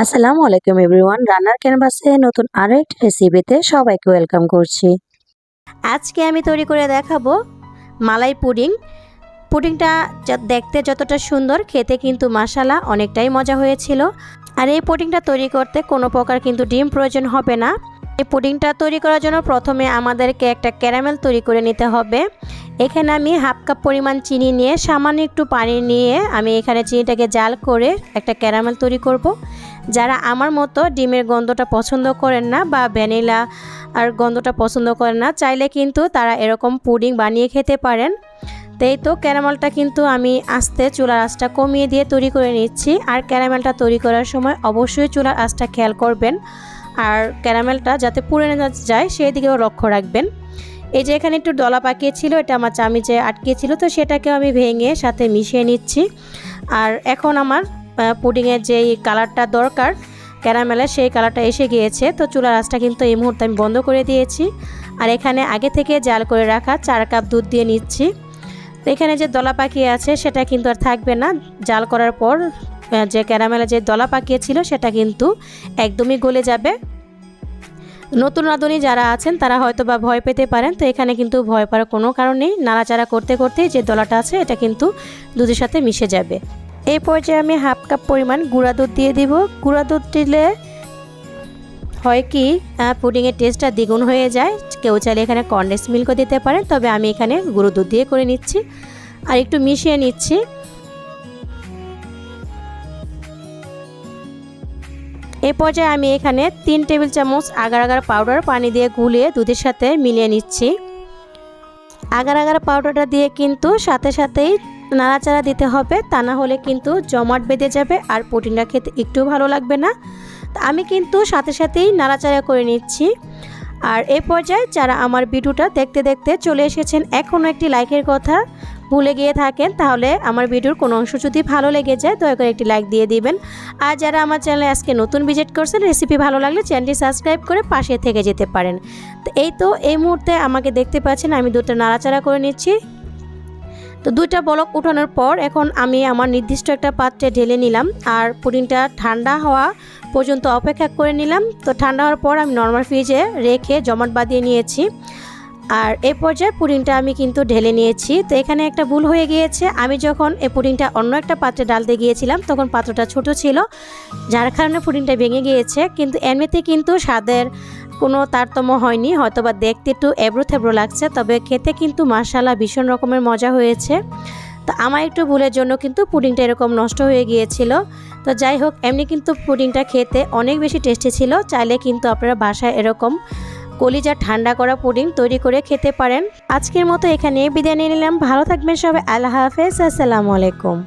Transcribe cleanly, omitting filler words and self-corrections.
আসসালামু আলাইকুম এভরিওয়ান, রান্নার ক্যানভাসে নতুন আরও একটি রেসিপিতে সবাইকে ওয়েলকাম করছি। আজকে আমি তৈরি করে দেখাবো মালাই পুডিং। পুডিংটা দেখতে যতটা সুন্দর, খেতে কিন্তু মাশাআল্লাহ অনেকটাই মজা হয়েছিল। আর এই পুডিংটা তৈরি করতে কোনো প্রকার কিন্তু ডিম প্রয়োজন হবে না। এই পুডিংটা তৈরি করার জন্য প্রথমে আমাদেরকে একটা ক্যারামেল তৈরি করে নিতে হবে। এখানে আমি হাফ কাপ পরিমাণ চিনি নিয়ে সামান্য একটু পানি নিয়ে আমি এখানে চিনিটাকে জাল করে একটা ক্যারামেল তৈরি করব। যারা আমার মতো ডিমের গন্ধটা পছন্দ করেন না বা ভ্যানিলা আর গন্ধটা পছন্দ করেন না, চাইলে কিন্তু তারা এরকম পুডিং বানিয়ে খেতে পারেন। তাই তো ক্যারামেলটা কিন্তু আমি আস্তে চুলার আঁচটা কমিয়ে দিয়ে তৈরি করে নিচ্ছি। আর ক্যারামেলটা তৈরি করার সময় অবশ্যই চুলার আঁচটা খেয়াল করবেন, আর ক্যারামেলটা যাতে পুড়ে না যায় সেই দিকেও লক্ষ্য রাখবেন। এই যে এখানে একটু দলা পাকিয়েছিল, এটা আমার চামিচে আটকিয়েছিল, তো সেটাকেও আমি ভেঙে সাথে মিশিয়ে নিচ্ছি। আর এখন আমার পুডিংয়ের যেই কালারটা দরকার ক্যারামেলের, সেই কালারটা এসে গিয়েছে। তো চুলার আঁচটা কিন্তু এই মুহূর্তে আমি বন্ধ করে দিয়েছি। আর এখানে আগে থেকে জাল করে রাখা 4 কাপ দুধ দিয়ে নিচ্ছি। তো এখানে যে দলা পাকিয়ে আছে সেটা কিন্তু আর থাকবে না। জাল করার পর যে ক্যারামেলের যে দলা পাকিয়েছিল সেটা কিন্তু একদমই গলে যাবে। নতুন রাঁধুনি যারা আছেন তারা হয়তো বা ভয় পেতে পারেন, তো এখানে কিন্তু ভয় পাওয়ার কোনো কারণ নেই। নাড়াচাড়া করতে করতে যে দলাটা আছে এটা কিন্তু দুধের সাথে মিশে যাবে। এই পর্যায়ে আমি হাফ কাপ পরিমাণ গুঁড়া দুধ দিয়ে দিব। গুঁড়া দুধ দিলে হয় কি পুডিংয়ের টেস্টটা দ্বিগুণ হয়ে যায়। কেউ চাইলে এখানে কনডেন্স মিল্কও দিতে পারেন, তবে আমি এখানে গুঁড়ো দুধ দিয়ে করে নিচ্ছি আর একটু মিশিয়ে নিচ্ছি। এই পর্যায়ে আমি এখানে 3 টেবিল চামচ আগার আগার পাউডার পানি দিয়ে গুলিয়ে দুধের সাথে মিলিয়ে নিচ্ছি। আগার আগার পাউডারটা দিয়ে কিন্তু সাথে সাথেই নাড়াচাড়া দিতে হবে, তা না হলে কিন্তু জমাট বেঁধে যাবে আর পুডিংটা খেতে একটু ভালো লাগবে না। আমি কিন্তু সাথে সাথেই নাড়াচাড়া করে নিচ্ছি। আর এই পর্যায়ে যারা আমার ভিডিওটা দেখতে দেখতে চলে এসেছেন, এখনও একটি লাইকের কথা ভুলে গিয়ে থাকেন, তাহলে আমার ভিডিওর কোনো অংশ যদি ভালো লেগে যায় দয়া করে একটি লাইক দিয়ে দিবেন। আর যারা আমার চ্যানেলে আজকে নতুন ভিজিট করছেন, রেসিপি ভালো লাগলে চ্যানেলটি সাবস্ক্রাইব করে পাশে থেকে যেতে পারেন। তো এই মুহূর্তে আমাকে দেখতে পাচ্ছেন আমি দুটো নাড়াচাড়া করে নিচ্ছি। তো দুইটা বলক উঠানোর পর এখন আমি আমার নির্দিষ্ট একটা পাত্রে ঢেলে নিলাম আর পুডিংটা ঠান্ডা হওয়া পর্যন্ত অপেক্ষা করে নিলাম। তো ঠান্ডা হওয়ার পর আমি নর্মাল ফ্রিজে রেখে জমাট বাঁধিয়ে নিয়েছি। আর এই পর্যায়ে পুডিংটা আমি কিন্তু ঢেলে নিয়েছি। তো এখানে একটা ভুল হয়ে গিয়েছে, আমি যখন এই পুডিংটা অন্য একটা পাত্রে ডালতে গিয়েছিলাম তখন পাত্রটা ছোট ছিল, যার কারণে পুডিংটা ভেঙে গিয়েছে। কিন্তু এমনিতে কিন্তু স্বাদের কোনো তারতম্য হয়নি, হয়তোবা দেখতে একটু এবড়ো থেবড়ো লাগছে, তবে খেতে কিন্তু মাশাআল্লাহ ভীষণ রকমের মজা হয়েছে। তো আমার একটু ভুলের জন্য কিন্তু পুডিংটা এরকম নষ্ট হয়ে গিয়েছিল। তো যাই হোক, এমনি কিন্তু পুডিংটা খেতে অনেক বেশি টেস্টি ছিল। চাইলে কিন্তু আপনারা বাসায় এরকম কলিজা ঠান্ডা করা পুডিং তৈরি করে খেতে পারেন। আজকের মতো এখানে বিদায় নিয়ে নিলাম। ভালো থাকবেন সবাই। আল্লাহ হাফেজ। আসসালামু আলাইকুম।